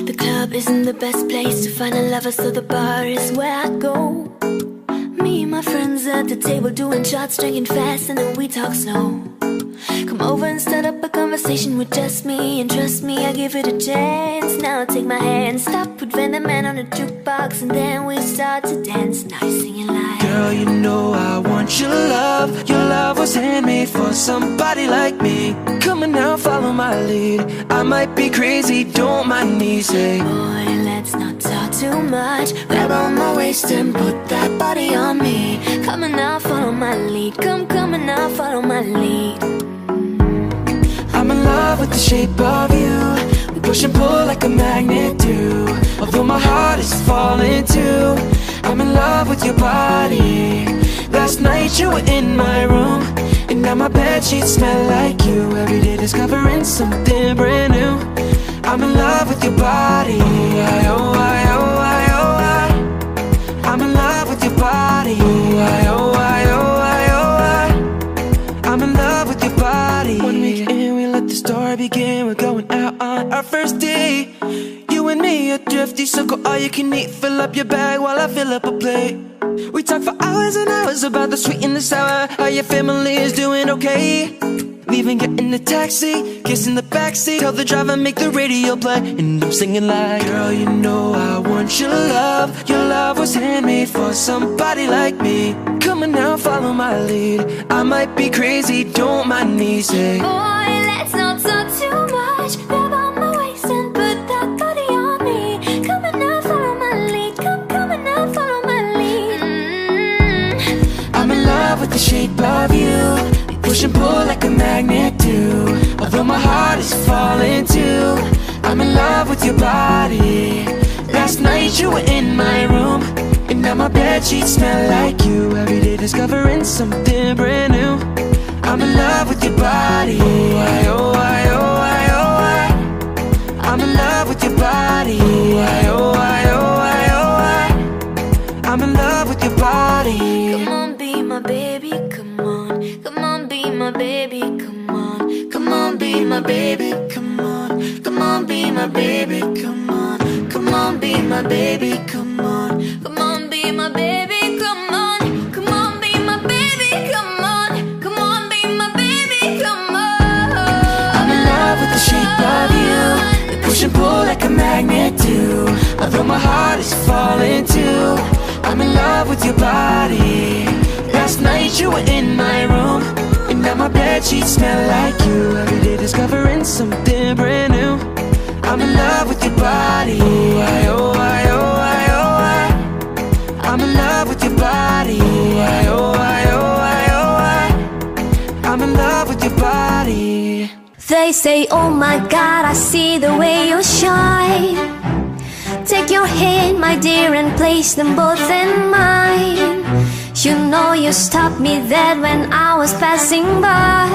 The club isn't the best place to find a lover, so the bar is where I go. Me and my friends at the table doing shots, drinking fast, and then we talk slow. Come over and start up a conversation with just me, and trust me, I give it a chance. Now take my hand, stop, put Van the Man on a jukebox, and then we start to dance. Now you're singing like, girl, you know I want your love. Your love was handmade for somebody like me. Come on now, follow my lead. I might be crazy, don't mind me. Say, boy, let's not talk too much. Grab on my waist and put that body on me. Come on now, follow my lead. Come on now, follow my lead. I'm in love with the shape of you. We push and pull like a magnet do. Although my heart is falling too, I'm in love with your body. Last night you were in my room, and now my bedsheets smell like you. Every day discovering something brand new. I'm in love with your body. I'm in love with your body. I'm in love with your body. 1 week in, we let the story begin. We're going out on our first date. You and me are thrifty, so go all you can eat. Fill up your bag while I fill up a plate. We talk for hours and hours about the sweet and the sour. How your family is doing okay. Leaving, get in the taxi, kiss in the backseat. Tell the driver, make the radio play, and I'm singing like, girl, you know I want your love. Your love was handmade for somebody like me. Come on now, follow my lead. I might be crazy, don't mind me. Say, boy, let's not talk too much. Grab on my waist and put that body on me. Come on now, follow my lead. Come on now, follow my lead. I'm in love with the shape of you. Push and pull like a magnet do. Although my heart is falling too, I'm in love with your body. Last night you were in my room, and now my bedsheets smell like you. Every day discovering something brand new. I'm in love with your body. I'm in love with your body. I'm in love with your body. Come on, be my baby, come on. Come on, be my baby, come on. Come on, be my baby, come on. Come on, be my baby, come on. Come on, be my baby, come on. Come on, be my baby, come on. Come on, be my baby, come on. Come on, be my baby, come on. I'm in love with the shape of you. We push and pull like a magnet do. Although my heart is falling too, I'm in love with your body. Last night you were in my room, and now my bedsheets smell like you. Every day discovering something brand new. I'm in love with your body. I'm in love with your body. I'm in love with your body. They say, oh my God, I see the way you shine. Take your hand, my dear, and place them both in mine. You know you stopped me dead when I was passing by,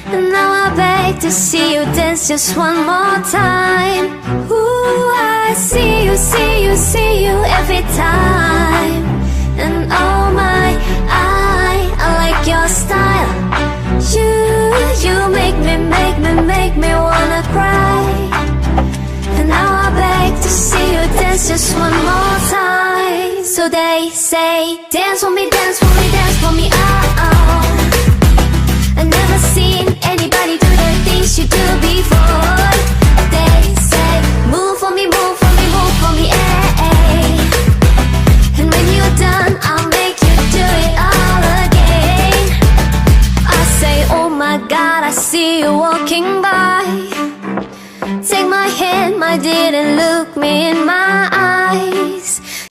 and now I beg to see you dance just one more time. Ooh, I see you, see you, see you every time. And oh my, I like your style. You make me wanna cry. And now I beg to see you dance just one more time. So they say, dance for me, dance for me, dance for me, oh, oh. I've never seen anybody do the things you do before. They say, move for me, move for me, move for me, eh, eh. And when you're done, I'll make you do it all again. I say, oh my God, I see you walking by. Take my hand, my dear, and look me in my eyes.